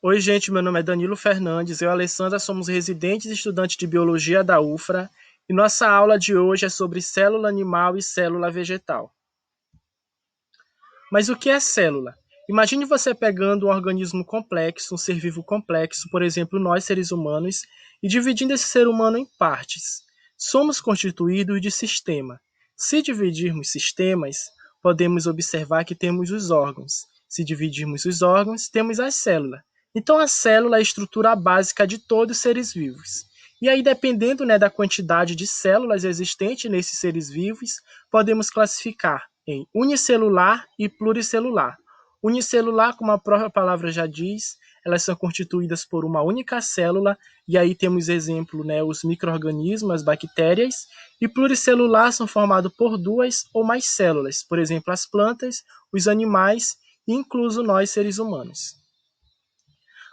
Oi, gente, meu nome é Danilo Fernandes, eu e a Alessandra somos residentes e estudantes de Biologia da UFRA e nossa aula de hoje é sobre célula animal e célula vegetal. Mas o que é célula? Imagine você pegando um organismo complexo, um ser vivo complexo, por exemplo, nós seres humanos, e dividindo esse ser humano em partes. Somos constituídos de sistema. Se dividirmos sistemas, podemos observar que temos os órgãos. Se dividirmos os órgãos, temos as células. Então, a célula é a estrutura básica de todos os seres vivos. E aí, dependendo, da quantidade de células existentes nesses seres vivos, podemos classificar em unicelular e pluricelular. Unicelular, como a própria palavra já diz, elas são constituídas por uma única célula, e aí temos exemplo, os micro-organismos, as bactérias, e pluricelular são formados por duas ou mais células, por exemplo, as plantas, os animais, incluso nós seres humanos.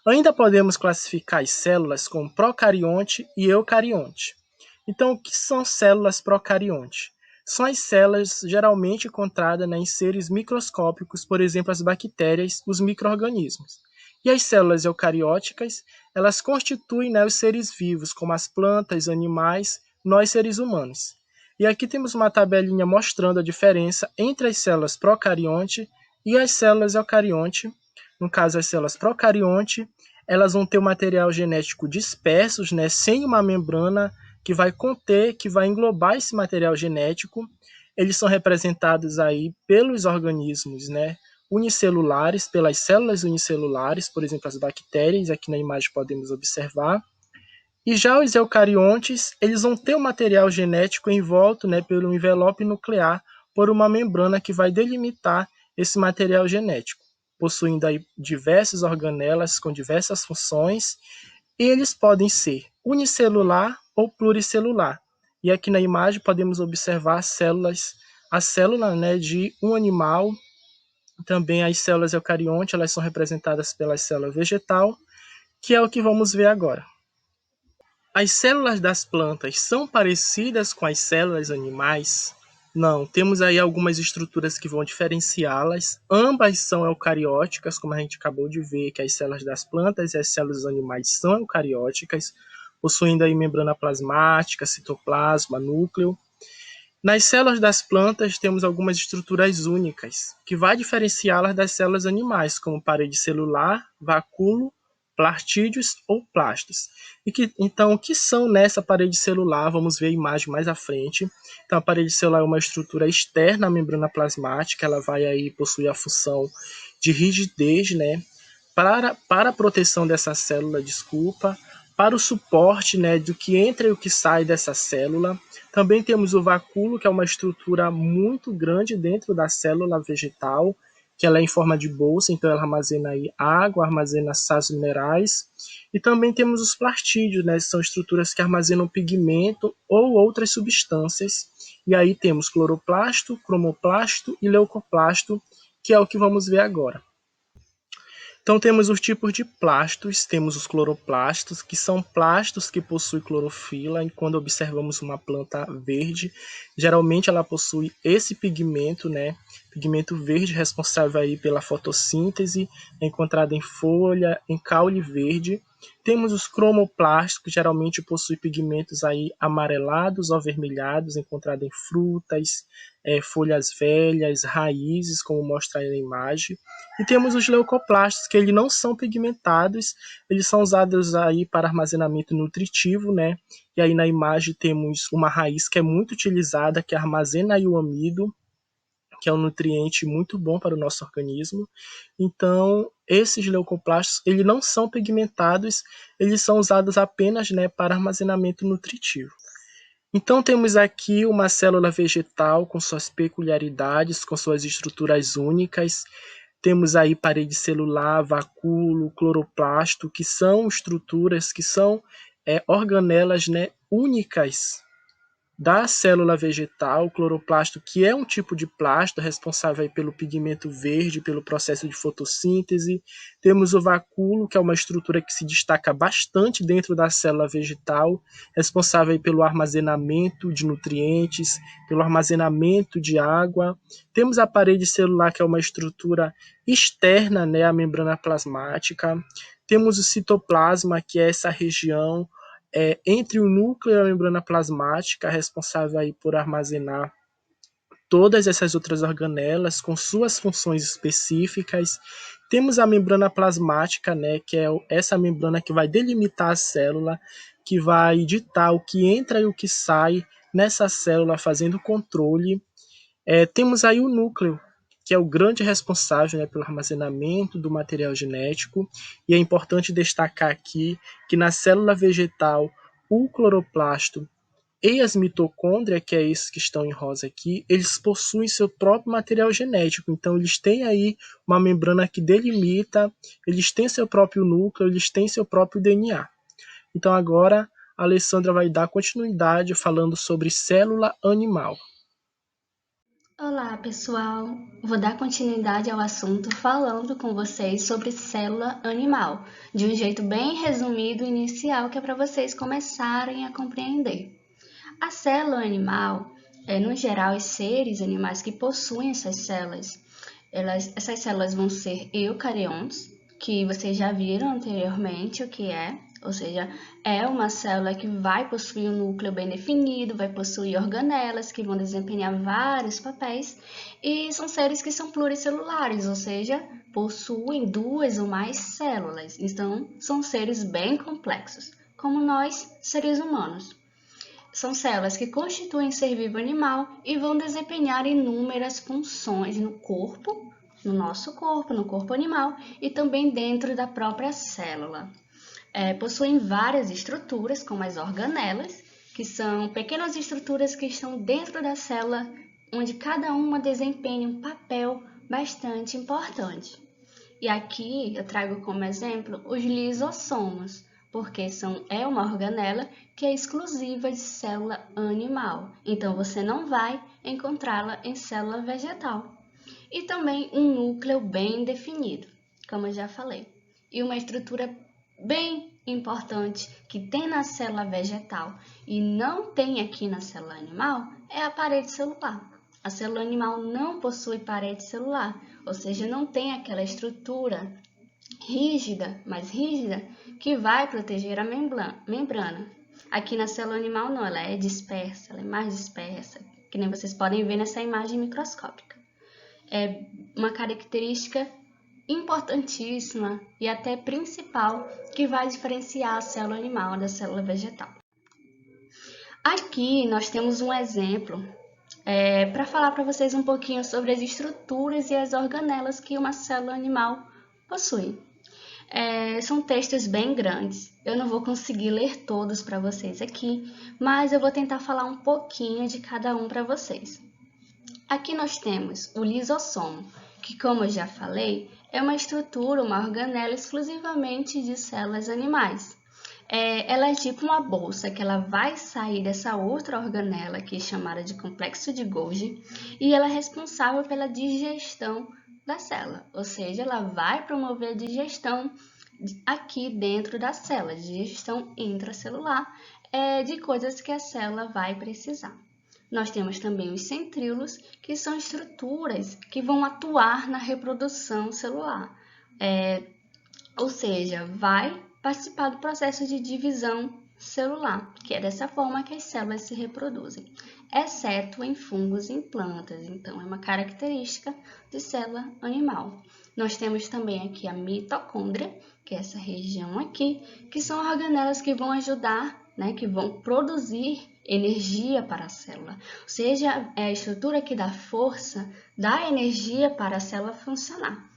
Ainda podemos classificar as células como procarionte e eucarionte. Então, o que são células procarionte? São as células geralmente encontradas em seres microscópicos, por exemplo, as bactérias, os micro-organismos. E as células eucarióticas, elas constituem os seres vivos, como as plantas, animais, nós seres humanos. E aqui temos uma tabelinha mostrando a diferença entre as células procarionte e as células eucarionte. No caso, as células procarionte, elas vão ter o material genético dispersos, sem uma membrana que vai conter, que vai englobar esse material genético. Eles são representados aí pelos organismos, unicelulares, pelas células unicelulares, por exemplo, as bactérias, aqui na imagem podemos observar. E já os eucariontes, eles vão ter o material genético envolto, pelo envelope nuclear, por uma membrana que vai delimitar esse material genético, possuindo aí diversas organelas com diversas funções, e eles podem ser unicelular ou pluricelular. E aqui na imagem podemos observar a célula de um animal, também as células eucariontes, elas são representadas pela célula vegetal, que é o que vamos ver agora. As células das plantas são parecidas com as células animais? Não, temos aí algumas estruturas que vão diferenciá-las. Ambas são eucarióticas, como a gente acabou de ver, que as células das plantas e as células dos animais são eucarióticas, possuindo aí membrana plasmática, citoplasma, núcleo. Nas células das plantas temos algumas estruturas únicas, que vai diferenciá-las das células animais, como parede celular, vacúolo, plastídeos ou plastos. Então, o que são nessa parede celular? Vamos ver a imagem mais à frente. Então, a parede celular é uma estrutura externa à membrana plasmática, ela vai aí possuir a função de rigidez, para a proteção dessa célula, para o suporte, do que entra e o que sai dessa célula. Também temos o vacúolo, que é uma estrutura muito grande dentro da célula vegetal, que ela é em forma de bolsa, então ela armazena aí água, armazena sais minerais. E também temos os plastídeos, que são estruturas que armazenam pigmento ou outras substâncias. E aí temos cloroplasto, cromoplasto e leucoplasto, que é o que vamos ver agora. Então temos os tipos de plastos, temos os cloroplastos, que são plastos que possuem clorofila, e quando observamos uma planta verde, geralmente ela possui esse pigmento, pigmento verde responsável aí pela fotossíntese, encontrado em folha, em caule verde. Temos os cromoplastos, que geralmente possuem pigmentos aí amarelados ou avermelhados, encontrado em frutas, folhas velhas, raízes, como mostra aí na imagem. E temos os leucoplastos, que eles não são pigmentados, eles são usados aí para armazenamento nutritivo, E aí na imagem temos uma raiz que é muito utilizada, que armazena aí o amido, que é um nutriente muito bom para o nosso organismo. Então, esses leucoplastos, eles não são pigmentados, eles são usados apenas, para armazenamento nutritivo. Então, temos aqui uma célula vegetal com suas peculiaridades, com suas estruturas únicas. Temos aí parede celular, vacúolo, cloroplasto, que são estruturas, que são organelas, únicas da célula vegetal. O cloroplasto, que é um tipo de plasto responsável aí pelo pigmento verde, pelo processo de fotossíntese. Temos o vacúolo, que é uma estrutura que se destaca bastante dentro da célula vegetal, responsável aí pelo armazenamento de nutrientes, pelo armazenamento de água. Temos a parede celular, que é uma estrutura externa, à membrana plasmática. Temos o citoplasma, que é essa região entre o núcleo e a membrana plasmática, responsável aí por armazenar todas essas outras organelas com suas funções específicas. Temos a membrana plasmática, né, que é essa membrana que vai delimitar a célula, que vai ditar o que entra e o que sai nessa célula, fazendo controle. Temos aí o núcleo, que é o grande responsável, né, pelo armazenamento do material genético, e é importante destacar aqui que na célula vegetal, o cloroplasto e as mitocôndrias, que é esses que estão em rosa aqui, eles possuem seu próprio material genético. Então, eles têm aí uma membrana que delimita, eles têm seu próprio núcleo, eles têm seu próprio DNA. Então, agora, a Alessandra vai dar continuidade falando sobre célula animal. Olá, pessoal! Vou dar continuidade ao assunto falando com vocês sobre célula animal, de um jeito bem resumido e inicial que é para vocês começarem a compreender. A célula animal é, no geral, os seres animais que possuem essas células. Essas células vão ser eucariontes, que vocês já viram anteriormente o que é, ou seja, é uma célula que vai possuir um núcleo bem definido, vai possuir organelas que vão desempenhar vários papéis, e são seres que são pluricelulares, ou seja, possuem duas ou mais células, então são seres bem complexos, como nós, seres humanos. São células que constituem ser vivo animal e vão desempenhar inúmeras funções no corpo, no nosso corpo, no corpo animal e também dentro da própria célula. Possuem várias estruturas, como as organelas, que são pequenas estruturas que estão dentro da célula, onde cada uma desempenha um papel bastante importante. E aqui eu trago como exemplo os lisossomos, porque é uma organela que é exclusiva de célula animal, então você não vai encontrá-la em célula vegetal. E também um núcleo bem definido, como eu já falei, e uma estrutura bem importante que tem na célula vegetal e não tem aqui na célula animal é a parede celular. A célula animal não possui parede celular, ou seja, não tem aquela estrutura rígida, mais rígida, que vai proteger a membrana. Aqui na célula animal não, ela é dispersa, ela é mais dispersa, que nem vocês podem ver nessa imagem microscópica. É uma característica importantíssima e até principal que vai diferenciar a célula animal da célula vegetal. Aqui nós temos um exemplo para falar para vocês um pouquinho sobre as estruturas e as organelas que uma célula animal possui. São textos bem grandes, eu não vou conseguir ler todos para vocês aqui, mas eu vou tentar falar um pouquinho de cada um para vocês. Aqui nós temos o lisossomo, que, como eu já falei, é uma estrutura, uma organela exclusivamente de células animais. Ela é tipo uma bolsa que ela vai sair dessa outra organela, que é chamada de complexo de Golgi, e ela é responsável pela digestão da célula, ou seja, ela vai promover a digestão aqui dentro da célula, digestão intracelular, de coisas que a célula vai precisar. Nós temos também os centríolos, que são estruturas que vão atuar na reprodução celular, ou seja, vai participar do processo de divisão celular, que é dessa forma que as células se reproduzem, exceto em fungos e em plantas, então é uma característica de célula animal. Nós temos também aqui a mitocôndria, que é essa região aqui, que são organelas que vão ajudar, que vão produzir energia para a célula, ou seja, é a estrutura que dá força, dá energia para a célula funcionar.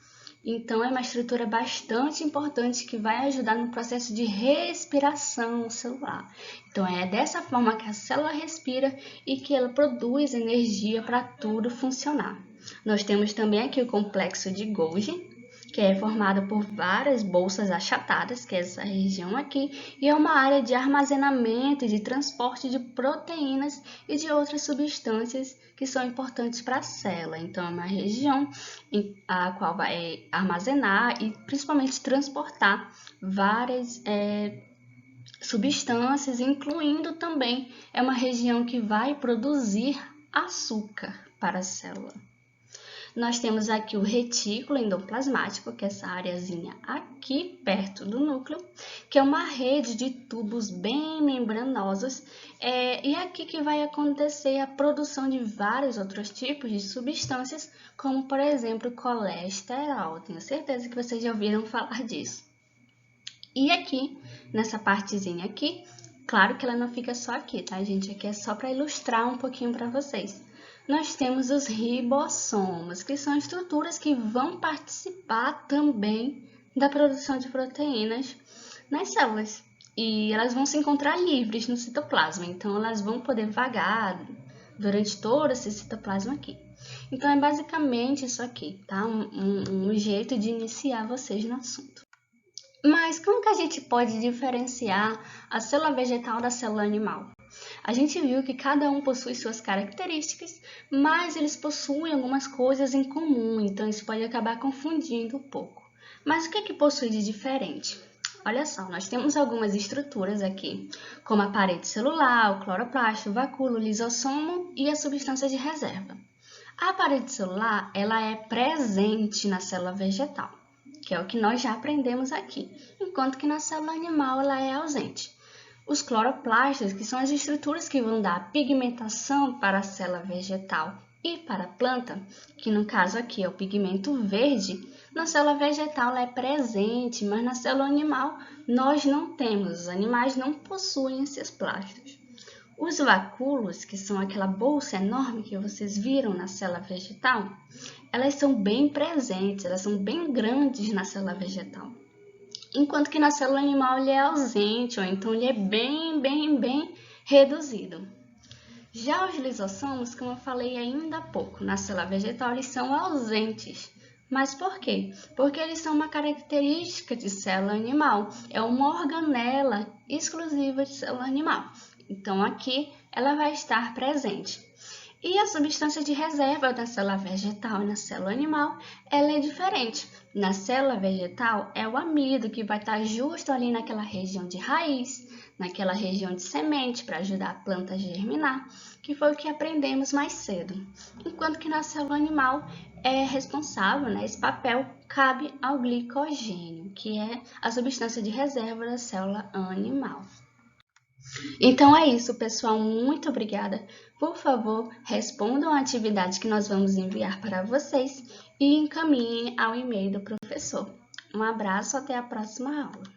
Então, é uma estrutura bastante importante que vai ajudar no processo de respiração celular. Então, é dessa forma que a célula respira e que ela produz energia para tudo funcionar. Nós temos também aqui o complexo de Golgi, que é formado por várias bolsas achatadas, que é essa região aqui, e é uma área de armazenamento e de transporte de proteínas e de outras substâncias que são importantes para a célula. Então, é uma região a qual vai armazenar e principalmente transportar várias substâncias, incluindo também uma região que vai produzir açúcar para a célula. Nós temos aqui o retículo endoplasmático, que é essa areazinha aqui perto do núcleo, que é uma rede de tubos bem membranosos, e é aqui que vai acontecer a produção de vários outros tipos de substâncias, como por exemplo colesterol. Tenho certeza que vocês já ouviram falar disso. E aqui, nessa partezinha aqui, claro que ela não fica só aqui, tá, gente? Aqui é só para ilustrar um pouquinho para vocês. Nós temos os ribossomos, que são estruturas que vão participar também da produção de proteínas nas células. E elas vão se encontrar livres no citoplasma, então elas vão poder vagar durante todo esse citoplasma aqui. Então, é basicamente isso aqui, tá? Um jeito de iniciar vocês no assunto. Mas como que a gente pode diferenciar a célula vegetal da célula animal? A gente viu que cada um possui suas características, mas eles possuem algumas coisas em comum, então isso pode acabar confundindo um pouco. Mas o que é que possui de diferente? Olha só, nós temos algumas estruturas aqui, como a parede celular, o cloroplasto, o vacúolo, o lisossomo e a substância de reserva. A parede celular, ela é presente na célula vegetal, que é o que nós já aprendemos aqui, enquanto que na célula animal ela é ausente. Os cloroplastos, que são as estruturas que vão dar pigmentação para a célula vegetal e para a planta, que no caso aqui é o pigmento verde, na célula vegetal ela é presente, mas na célula animal nós não temos, os animais não possuem esses plásticos. Os vacúolos, que são aquela bolsa enorme que vocês viram na célula vegetal, elas são bem presentes, elas são bem grandes na célula vegetal. Enquanto que na célula animal ele é ausente, ou então ele é bem reduzido. Já os lisossomos, como eu falei ainda há pouco, na célula vegetal eles são ausentes. Mas por quê? Porque eles são uma característica de célula animal, é uma organela exclusiva de célula animal. Então aqui ela vai estar presente. E a substância de reserva da célula vegetal e na célula animal, ela é diferente. Na célula vegetal é o amido que vai estar justo ali naquela região de raiz, naquela região de semente para ajudar a planta a germinar, que foi o que aprendemos mais cedo. Enquanto que na célula animal é responsável, esse papel cabe ao glicogênio, que é a substância de reserva da célula animal. Então é isso, pessoal. Muito obrigada. Por favor, respondam a atividade que nós vamos enviar para vocês e encaminhem ao e-mail do professor. Um abraço, até a próxima aula.